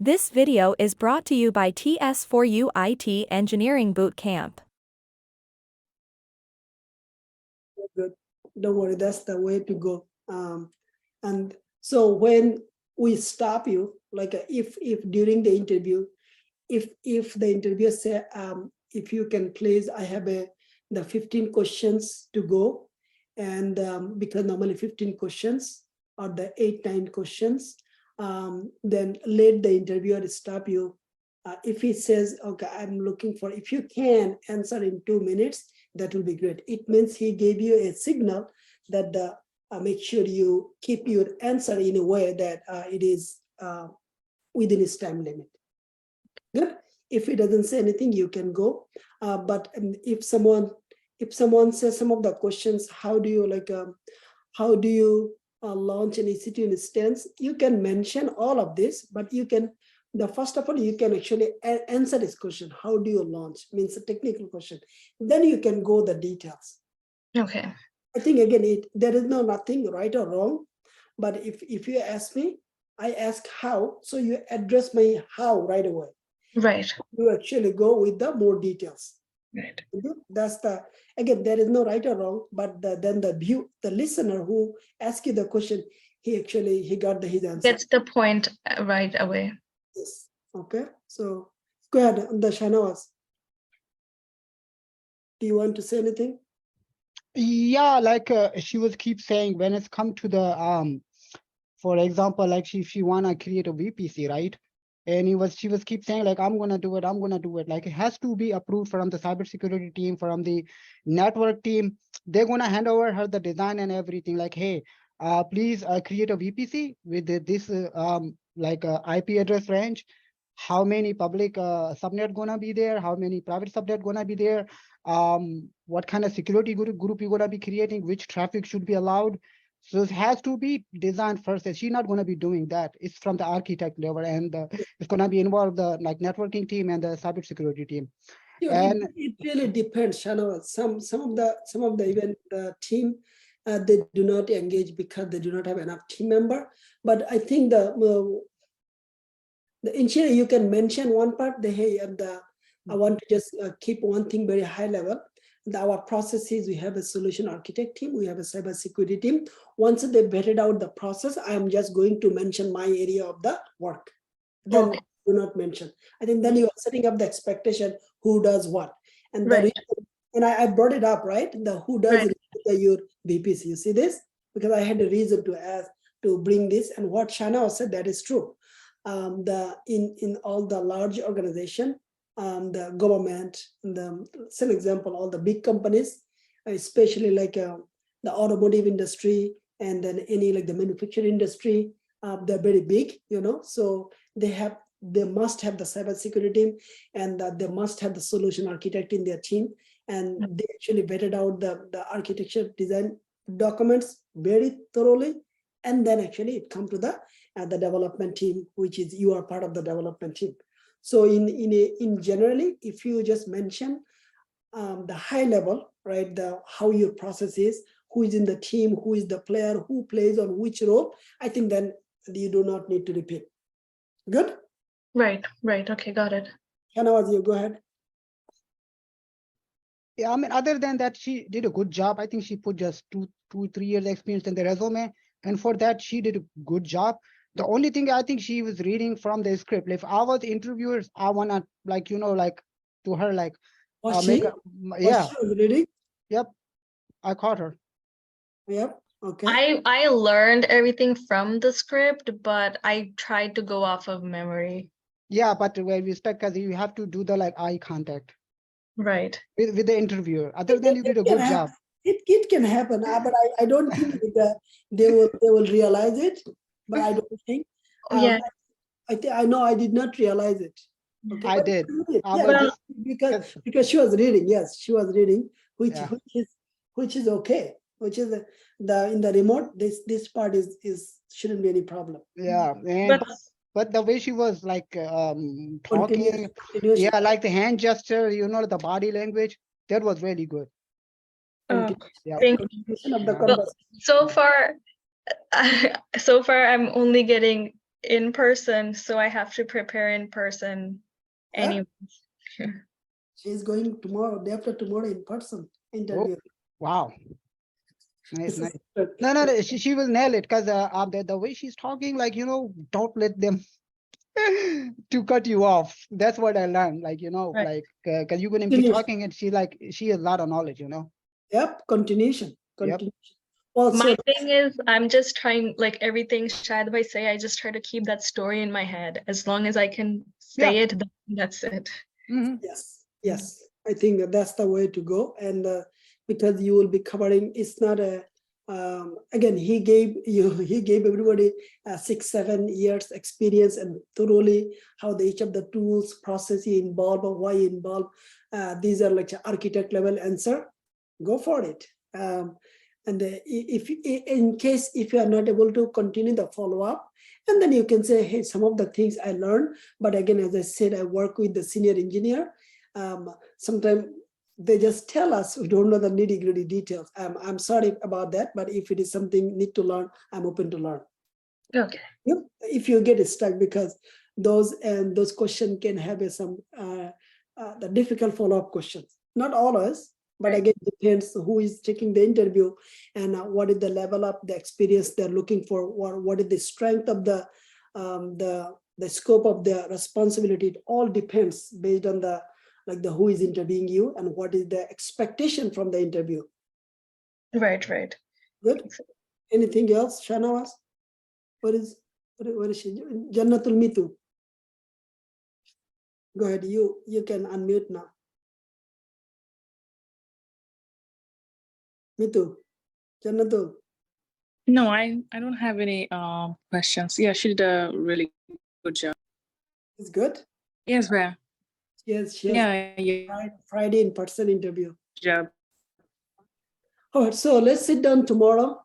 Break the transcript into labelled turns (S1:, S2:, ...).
S1: This video is brought to you by TS4U IT Engineering Bootcamp.
S2: Good. Don't worry, that's the way to go. And so when we stop you, like if during the interview, if the interviewer say, if you can please, I have the 15 questions to go, and because normally 15 questions or the 8-9 questions, then let the interviewer stop you. If he says, okay, I'm looking for, if you can answer in 2 minutes, that will be great. It means he gave you a signal that make sure you keep your answer in a way that it is within his time limit. Good. If he doesn't say anything, you can go. But if someone says some of the questions, how do you launch an EC2 instance? You can mention all of this, but you can. First of all, you can actually answer this question. How do you launch? Means a technical question. Then you can go the details.
S3: Okay.
S2: I think again, there is nothing right or wrong. But if you ask me, I ask how. So you address my how right away.
S3: Right.
S2: You actually go with the more details.
S3: Right.
S2: That's again, there is no right or wrong, but then the listener who asks you the question, he got his answer.
S3: Gets the point right away.
S2: Yes. Okay. So go ahead, the Shanawaz. Do you want to say anything?
S4: Yeah, like she was keep saying when it's come to the for example, like she wanna create a VPC, right? And she was keep saying like I'm gonna do it. Like it has to be approved from the cybersecurity team, from the network team. They're gonna hand over her the design and everything. Like, hey, please create a VPC with this IP address range. How many public subnet gonna be there? How many private subnet gonna be there? What kind of security group you're gonna be creating? Which traffic should be allowed? So it has to be designed first. And she's not going to be doing that. It's from the architect level, and it's going to be involved the networking team and the cybersecurity team.
S2: Yeah, and it really depends, Shana. Some of the even the team they do not engage because they do not have enough team member. But I think the engineer, you can mention one part. I want to just keep one thing very high level. Our process is we have a solution architect team, we have a cybersecurity team. Once they vetted out the process, I am just going to mention my area of the work. Then
S3: Okay.
S2: do not mention. I think then you are setting up the expectation who does what. And
S3: Right.
S2: And I brought it up, right? The who does
S3: Right.
S2: your VPC. You see this? Because I had a reason to ask to bring this, and what Shana said, that is true. In all the large organization, the government, some example, all the big companies, especially like the automotive industry, and then any like the manufacturing industry, they're very big, so they must have the cybersecurity team, and they must have the solution architect in their team, and they actually vetted out the architecture design documents very thoroughly, and then actually it come to the development team, which is you are part of the development team. So in generally, if you just mention the high level, right, how your process is, who is in the team, who is the player, who plays on which role, I think then you do not need to repeat. Good?
S3: Right. Okay, got it.
S2: Shanawaz, you go ahead.
S4: Yeah, I mean, other than that, she did a good job. I think she put just 3 years experience in the resume, and for that she did a good job. The only thing I think she was reading from the script. If I was interviewers, I wanna to her
S2: Was
S4: make
S2: she?
S4: yeah.
S2: Was she ready?
S4: Yep, I caught her.
S2: Yep. Okay.
S3: I learned everything from the script, but I tried to go off of memory.
S4: Yeah, but with respect, because you have to do the eye contact.
S3: Right.
S4: With the interviewer. Other than you did a good job.
S2: It can happen, but I don't think they will realize it. But I don't think.
S3: Yeah.
S2: I know I did not realize it. Okay,
S4: I did.
S2: Yeah, because she was reading. Yes, she was reading, which is okay. Which is in the remote. This part shouldn't be any problem.
S4: Yeah, and but the way she was talking, yeah, like the hand gesture, the body language, that was really good.
S3: Yeah. Thank you.
S2: Of the
S3: so far I'm only getting in person, so I have to prepare in person
S2: Yeah.
S3: anyway.
S2: She's going tomorrow, day after tomorrow in person interview.
S4: Wow. Nice,
S2: This
S4: nice.
S2: is-
S4: No, she will nail it because the way she's talking, like, don't let them to cut you off. That's what I learned. Like,
S3: Right.
S4: like, because you're going to be
S2: Finish.
S4: talking and she has a lot of knowledge,
S2: Yep, continuation.
S4: Yep.
S2: Well,
S3: My
S2: so
S3: thing is, I'm just trying, like everything Shad by say, I just try to keep that story in my head. As long as I can say it, that's it.
S4: Mhm.
S2: yes, I think that's the way to go. And because you will be covering, it's not a again, he gave everybody 6-7 years experience and thoroughly how each of the tools process involved or why involved. These are like architect level answer. Go for it. And if in case if you are not able to continue the follow up, and then you can say, hey, some of the things I learned, but again, as I said, I work with the senior engineer. Sometimes they just tell us we don't know the nitty gritty details. I'm sorry about that, but if it is something need to learn, I'm open to learn.
S3: Okay.
S2: Yep. If you get stuck, because those questions can have some the difficult follow-up questions. Not always, but again, depends who is taking the interview and what is the level of the experience they're looking for, what is the strength of the scope of the responsibility. It all depends based on the who is interviewing you and what is the expectation from the interview.
S3: Right.
S2: Good. Anything else, Shanawaz? What is she? Jannatul Mitu. Go ahead. You can unmute now. Mitu. Jannatul.
S5: No, I don't have any questions. Yeah, she did a really good job.
S2: It's good.
S5: Yes, Rhea.
S2: Yes, she has
S5: Yeah.
S2: Friday in person interview.
S5: Job.
S2: All right, so let's sit down tomorrow.